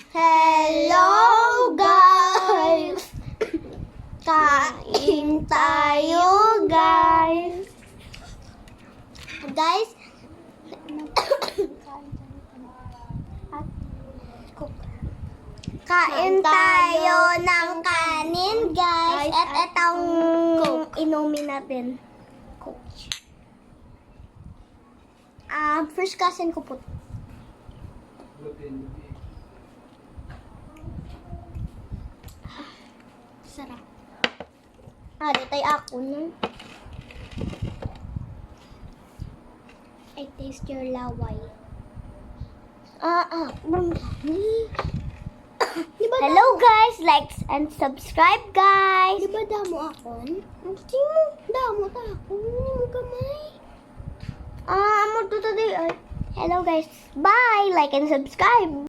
Hello guys! Kain tayo guys! Guys, kain tayo ng kanin guys. At itong inumin natin. Coke. First cousin ko po. Sarap. Ditay ako nun. I taste your laway. Hello guys, like and subscribe guys. Di ba damo ako? Hindi mo, damo ta ako. Hindi mo kamay. Amo to today. Hello guys, bye, like and subscribe.